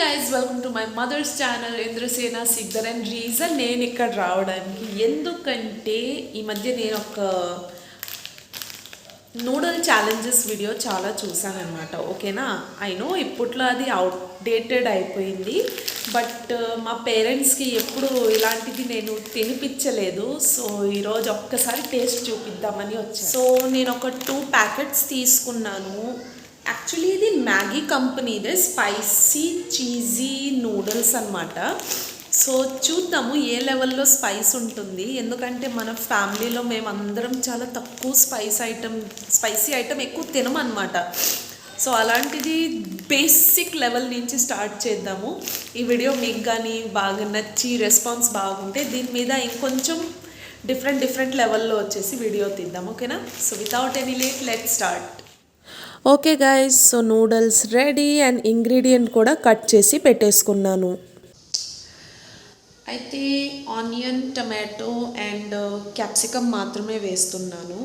guys, welcome to my mother's channel Indrasena Sigdar and reason నేను ఇక్కడ రావడానికి ఎందుకంటే ఈ మధ్య నేను ఒక నూడల్ ఛాలెంజెస్ వీడియో చాలా చూసాను అన్నమాట. ఓకేనా, ఐ నో ఇప్పట్లో అది అవుట్డేటెడ్ అయిపోయింది, బట్ మా పేరెంట్స్కి ఎప్పుడు ఇలాంటిది నేను తినిపించలేదు. సో ఈరోజు ఒక్కసారి టేస్ట్ చూపిద్దామని వచ్చాను. సో నేను ఒక 2 ప్యాకెట్స్ తీసుకున్నాను. యాక్చువల్లీ ఇది మ్యాగీ కంపెనీదే స్పైసీ చీజీ నూడిల్స్ అనమాట. సో చూద్దాము ఏ లెవెల్లో స్పైస్ ఉంటుంది, ఎందుకంటే మన ఫ్యామిలీలో మేమందరం చాలా తక్కువ స్పైసీ ఐటమ్ ఎక్కువ తినమన్నమాట. సో అలాంటిది బేసిక్ లెవెల్ నుంచి స్టార్ట్ చేద్దాము. ఈ వీడియో మీకు కానీ బాగా నచ్చి రెస్పాన్స్ బాగుంటే దీని మీద ఇంకొంచెం డిఫరెంట్ లెవెల్లో వచ్చేసి వీడియో తీద్దాం. ఓకేనా, so without any late let start. Okay guys, so noodles ready and ingredient కూడా కట్ చేసి పెట్టేసుకున్నాను. అయితే ఆనియన్, టమాటో అండ్ క్యాప్సికమ్ మాత్రమే వేస్తున్నాను.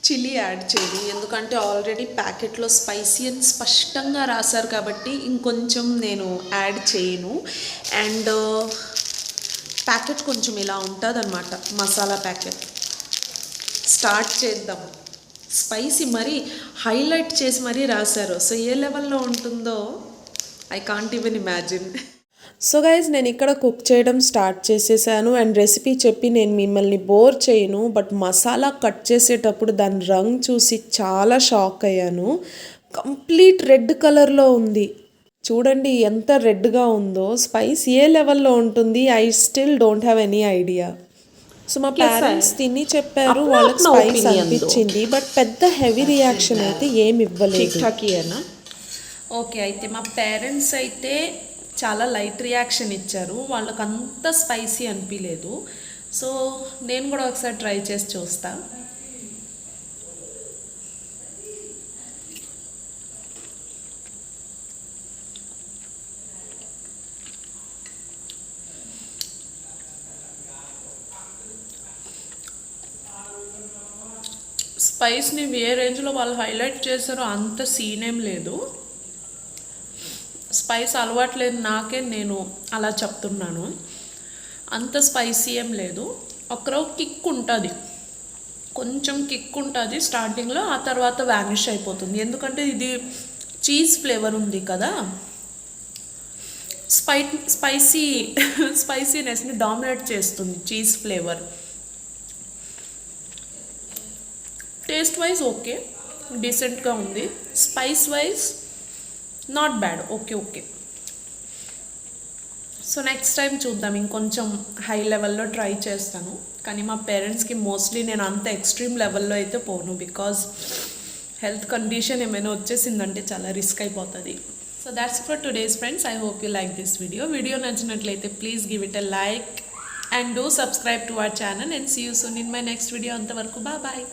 చిల్లీ యాడ్ చేయదు, ఎందుకంటే ఆల్రెడీ ప్యాకెట్లో స్పైసీ అని స్పష్టంగా రాశారు కాబట్టి ఇంకొంచెం నేను యాడ్ చేయను. అండ్ ప్యాకెట్ కొంచెం ఇలా ఉంటుంది అన్నమాట, మసాలా ప్యాకెట్. స్టార్ట్ చేద్దాం. స్పైసీ మరీ హైలైట్ చేసి మరీ రాశారు. సో ఏ లెవెల్లో ఉంటుందో I can't even imagine. So guys, నేను ఇక్కడ కుక్ చేయడం స్టార్ట్ చేసేసాను. అండ్ రెసిపీ చెప్పి నేను మిమ్మల్ని బోర్ చేయను, బట్ మసాలా కట్ చేసేటప్పుడు దాని రంగు చూసి చాలా షాక్ అయ్యాను. కంప్లీట్ రెడ్ కలర్లో ఉంది. చూడండి ఎంత రెడ్గా ఉందో. స్పైస్ ఏ లెవెల్లో ఉంటుంది I still don't have any idea. So మా పేరెంట్స్ తిని చెప్పారు వాళ్ళకి స్పైస్ అనిపించింది, బట్ పెద్ద హెవీ రియాక్షన్ అయితే ఏమి ఇవ్వలేదు. ఓకే, అయితే మా పేరెంట్స్ అయితే చాలా లైట్ రియాక్షన్ ఇచ్చారు, వాళ్ళకి అంత స్పైసీ అనిపించలేదు. సో నేను కూడా ఒకసారి ట్రై చేసి చూస్తా. స్పైస్ని ఏ రేంజ్లో వాళ్ళు హైలైట్ చేశారో అంత సీన్ ఏం లేదు. స్పైస్ అలవాట్లేదు నాకే, నేను అలా చెప్తున్నాను. అంత స్పైసీ ఏం లేదు. ఒకరో కిక్ ఉంటుంది, కొంచెం కిక్ ఉంటుంది స్టార్టింగ్లో, ఆ తర్వాత వ్యానిష్ అయిపోతుంది. ఎందుకంటే ఇది చీజ్ ఫ్లేవర్ ఉంది కదా, స్పైసీనెస్ని డామినేట్ చేస్తుంది cheese flavour. Taste wise okay, డీసెంట్గా ఉంది. Spice wise not bad, okay. So next time చూద్దాం, ఇంకొంచెం హై లెవెల్లో ట్రై చేస్తాను. కానీ మా పేరెంట్స్కి మోస్ట్లీ నేను అంత ఎక్స్ట్రీమ్ లెవెల్లో అయితే పోను, బికాజ్ హెల్త్ కండిషన్ ఏమైనా వచ్చేసిందంటే చాలా రిస్క్ అయిపోతుంది. So that's for today's friends. I hope you like this video నచ్చినట్లయితే please give it a like and do subscribe to our channel and see you soon in my next video. అంతవరకు bye.